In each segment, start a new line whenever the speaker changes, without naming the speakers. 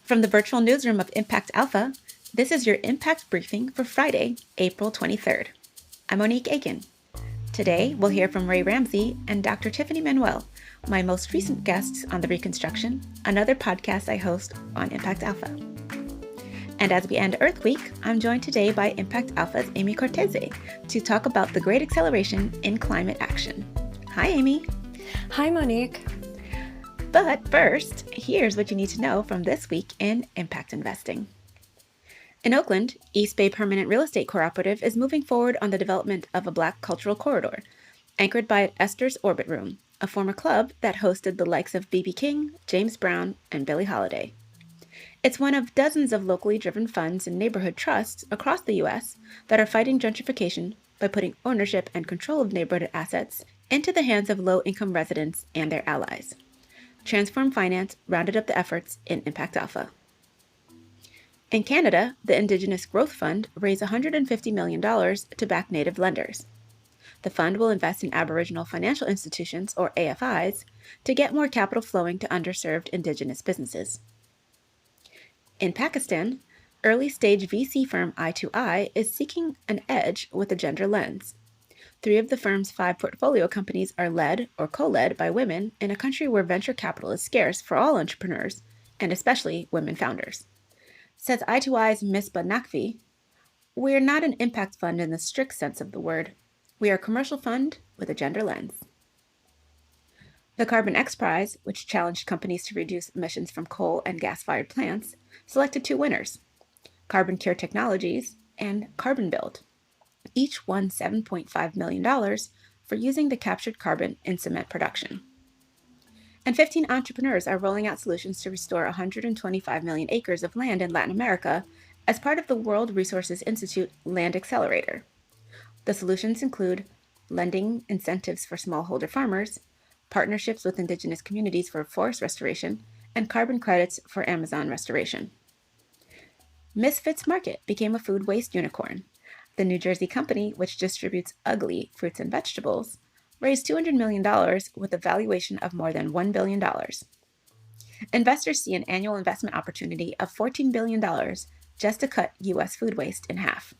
From the virtual newsroom of ImpactAlpha, this is your Impact Briefing for Friday, April 23rd. I'm Monique Aiken. Today, we'll hear from Ramsey and Dr. Tiffany Manuel, my most recent guests on The Reconstruction, another podcast I host on ImpactAlpha. And as we end Earth Week, I'm joined today by ImpactAlpha's Amy Cortese to talk about the great acceleration in climate action. Hi, Amy.
Hi, Monique.
But first, here's what you need to know from this week in impact investing. In Oakland, East Bay Permanent Real Estate Cooperative is moving forward on the development of a Black cultural corridor, anchored by Esther's Orbit Room, a former club that hosted the likes of B.B. King, James Brown, and Billie Holiday. It's one of dozens of locally driven funds and neighborhood trusts across the U.S. that are fighting gentrification by putting ownership and control of neighborhood assets into the hands of low-income residents and their allies. Transform Finance rounded up the efforts in ImpactAlpha. In Canada, the Indigenous Growth Fund raised $150 million to back Native lenders. The fund will invest in Aboriginal financial institutions, or AFIs, to get more capital flowing to underserved Indigenous businesses. In Pakistan, early-stage VC firm i2i is seeking an edge with a gender lens. 3 of the firm's 5 portfolio companies are led or co-led by women in a country where venture capital is scarce for all entrepreneurs, and especially women founders. Says i2i's Misbah Naqvi, "We're not an impact fund in the strict sense of the word. We are a commercial fund with a gender lens." The Carbon X Prize, which challenged companies to reduce emissions from coal and gas-fired plants, selected 2 winners, Carbon Cure Technologies and Carbon Build. Each won $7.5 million for using the captured carbon in cement production. And 15 entrepreneurs are rolling out solutions to restore 125 million acres of land in Latin America as part of the World Resources Institute Land Accelerator. The solutions include lending incentives for smallholder farmers, partnerships with indigenous communities for forest restoration, and carbon credits for Amazon restoration. Misfits Market became a food waste unicorn. The New Jersey company, which distributes ugly fruits and vegetables, raised $200 million with a valuation of more than $1 billion. Investors see an annual investment opportunity of $14 billion just to cut U.S. food waste in half.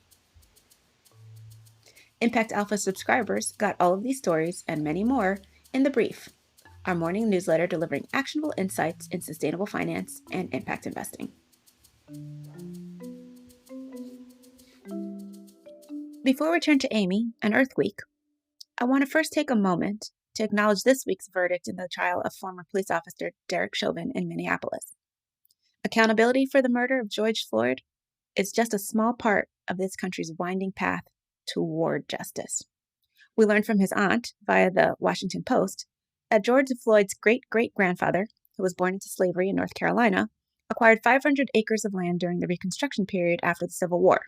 ImpactAlpha subscribers got all of these stories and many more in The Brief, our morning newsletter delivering actionable insights in sustainable finance and impact investing. Before we turn to Amy and Earth Week, I want to first take a moment to acknowledge this week's verdict in the trial of former police officer Derek Chauvin in Minneapolis. Accountability for the murder of George Floyd is just a small part of this country's winding path toward justice. We learned from his aunt via the Washington Post that George Floyd's great-great-grandfather, who was born into slavery in North Carolina, acquired 500 acres of land during the Reconstruction period after the Civil War.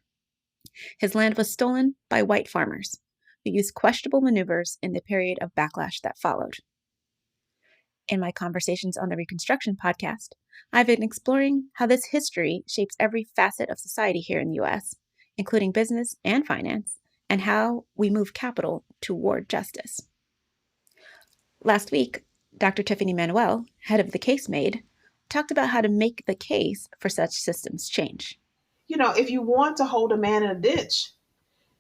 His land was stolen by white farmers, who used questionable maneuvers in the period of backlash that followed. In my Conversations on the Reconstruction podcast, I've been exploring how this history shapes every facet of society here in the U.S., including business and finance, and how we move capital toward justice. Last week, Dr. Tiffany Manuel, head of the Case Made, talked about how to make the case for such systems change.
You know, if you want to hold a man in a ditch,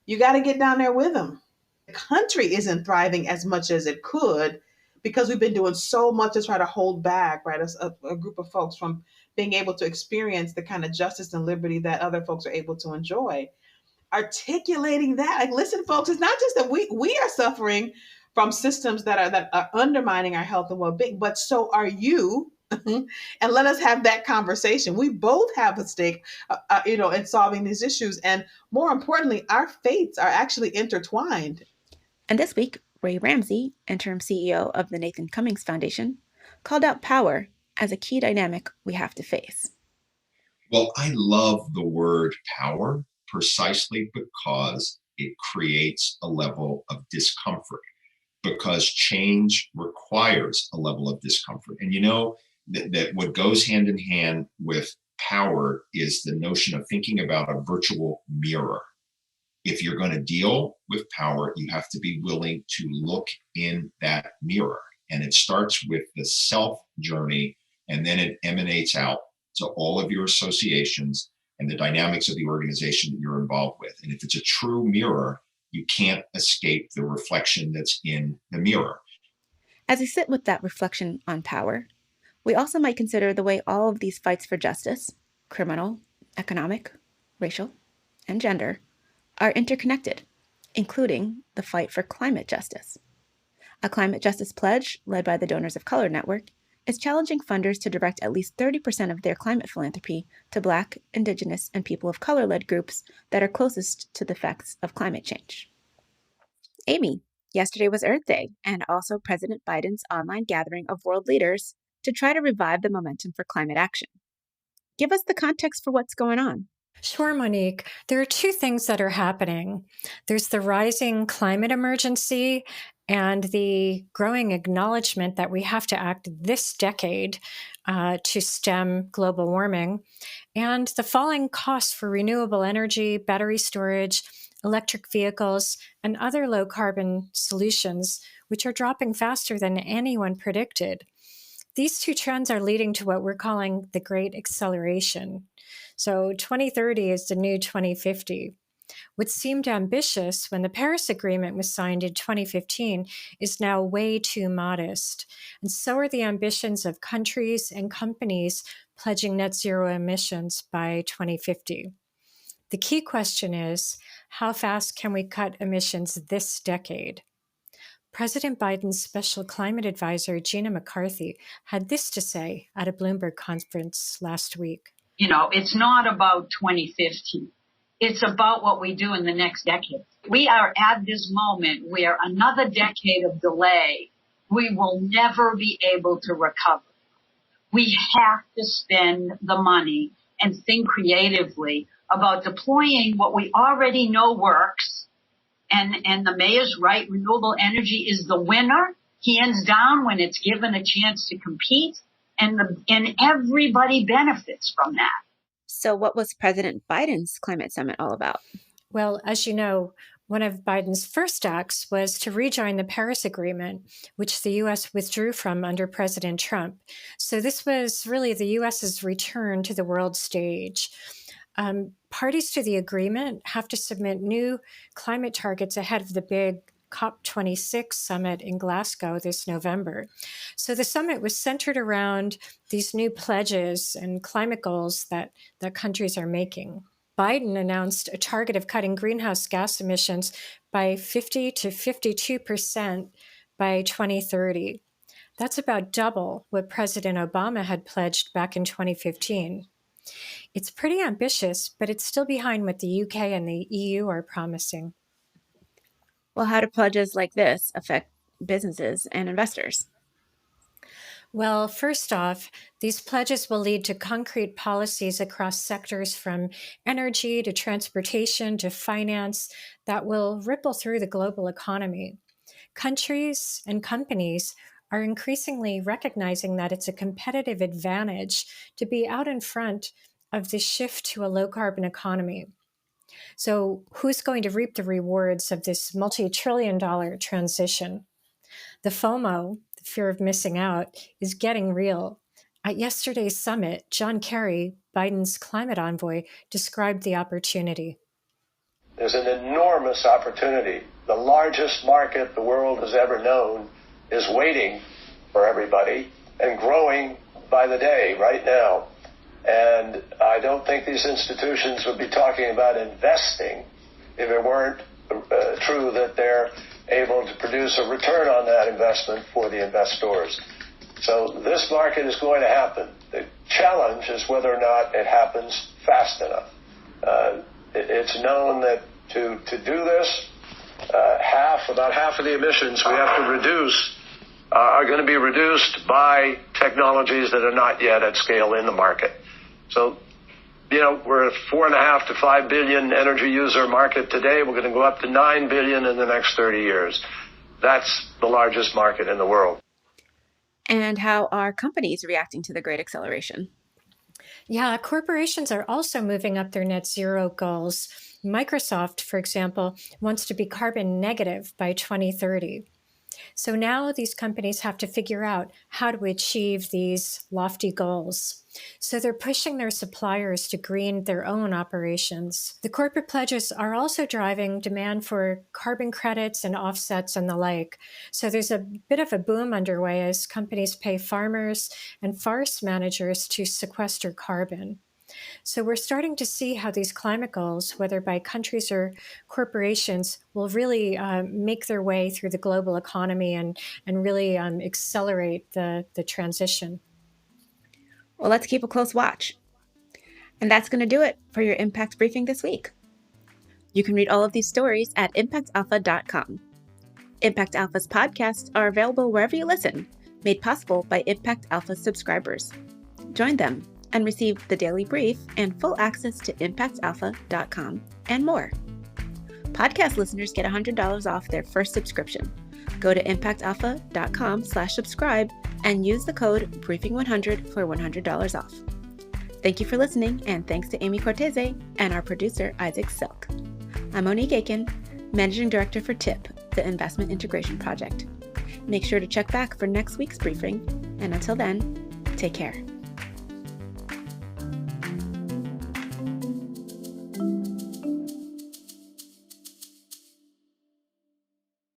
you got to get down there with him. The country isn't thriving as much as it could because we've been doing so much to try to hold back, right, a group of folks from being able to experience the kind of justice and liberty that other folks are able to enjoy. Articulating that, like, listen, folks, it's not just that we are suffering from systems that are undermining our health and well-being, but so are you. And let us have that conversation. We both have a stake, in solving these issues. And more importantly, our fates are actually intertwined.
And this week, Ramsey, interim CEO of the Nathan Cummings Foundation, called out power as a key dynamic we have to face.
Well, I love the word power precisely because it creates a level of discomfort, because change requires a level of discomfort. And that what goes hand in hand with power is the notion of thinking about a virtual mirror. If you're going to deal with power, you have to be willing to look in that mirror. And it starts with the self journey, and then it emanates out to all of your associations and the dynamics of the organization that you're involved with. And if it's a true mirror, you can't escape the reflection that's in the mirror.
As we sit with that reflection on power, we also might consider the way all of these fights for justice, criminal, economic, racial, and gender, are interconnected, including the fight for climate justice. A climate justice pledge, led by the Donors of Color Network, is challenging funders to direct at least 30% of their climate philanthropy to Black, Indigenous, and people of color-led groups that are closest to the effects of climate change. Amy, yesterday was Earth Day, and also President Biden's online gathering of world leaders to try to revive the momentum for climate action. Give us the context for what's going on.
Sure, Monique. There are two things that are happening. There's the rising climate emergency and the growing acknowledgement that we have to act this decade to stem global warming, and the falling costs for renewable energy, battery storage, electric vehicles, and other low-carbon solutions, which are dropping faster than anyone predicted. These two trends are leading to what we're calling the Great Acceleration. So 2030 is the new 2050. What seemed ambitious when the Paris Agreement was signed in 2015 is now way too modest. And so are the ambitions of countries and companies pledging net zero emissions by 2050. The key question is, how fast can we cut emissions this decade? President Biden's special climate advisor, Gina McCarthy, had this to say at a Bloomberg conference last week.
It's not about 2050. It's about what we do in the next decade. We are at this moment where another decade of delay, we will never be able to recover. We have to spend the money and think creatively about deploying what we already know works. And the mayor's right, renewable energy is the winner, hands down, when it's given a chance to compete, and everybody benefits from that.
So what was President Biden's climate summit all about?
Well, as you know, one of Biden's first acts was to rejoin the Paris Agreement, which the U.S. withdrew from under President Trump. So this was really the U.S.'s return to the world stage. Parties to the agreement have to submit new climate targets ahead of the big COP26 summit in Glasgow this November. So the summit was centered around these new pledges and climate goals that countries are making. Biden announced a target of cutting greenhouse gas emissions by 50 to 52% by 2030. That's about double what President Obama had pledged back in 2015. It's pretty ambitious, but it's still behind what the UK and the EU are promising.
Well, how do pledges like this affect businesses and investors?
Well, first off, these pledges will lead to concrete policies across sectors from energy to transportation to finance that will ripple through the global economy. Countries and companies are increasingly recognizing that it's a competitive advantage to be out in front of the shift to a low-carbon economy. So who's going to reap the rewards of this multi-trillion-dollar transition? The FOMO, the fear of missing out, is getting real. At yesterday's summit, John Kerry, Biden's climate envoy, described the opportunity.
There's an enormous opportunity. The largest market the world has ever known is waiting for everybody and growing by the day right now. And I don't think these institutions would be talking about investing if it weren't true that they're able to produce a return on that investment for the investors. So this market is going to happen. The challenge is whether or not it happens fast enough. It's known that to do this, about half of the emissions we have to reduce are going to be reduced by technologies that are not yet at scale in the market. So, we're a 4.5 to 5 billion energy user market today. We're going to go up to 9 billion in the next 30 years. That's the largest market in the world.
And how are companies reacting to the Great Acceleration?
Yeah, corporations are also moving up their net zero goals. Microsoft, for example, wants to be carbon negative by 2030. So now these companies have to figure out how to achieve these lofty goals. So they're pushing their suppliers to green their own operations. The corporate pledges are also driving demand for carbon credits and offsets and the like. So there's a bit of a boom underway as companies pay farmers and forest managers to sequester carbon. So we're starting to see how these climate goals, whether by countries or corporations, will really make their way through the global economy and really accelerate the transition.
Well, let's keep a close watch. And that's going to do it for your Impact Briefing this week. You can read all of these stories at ImpactAlpha.com. Impact Alpha's podcasts are available wherever you listen, made possible by Impact Alpha subscribers. Join them and receive the daily brief and full access to ImpactAlpha.com and more. Podcast listeners get $100 off their first subscription. Go to ImpactAlpha.com/subscribe and use the code BRIEFING100 for $100 off. Thank you for listening, and thanks to Amy Cortese and our producer, Isaac Silk. I'm Monique Aiken, Managing Director for TIP, the Investment Integration Project. Make sure to check back for next week's briefing, and until then, take care.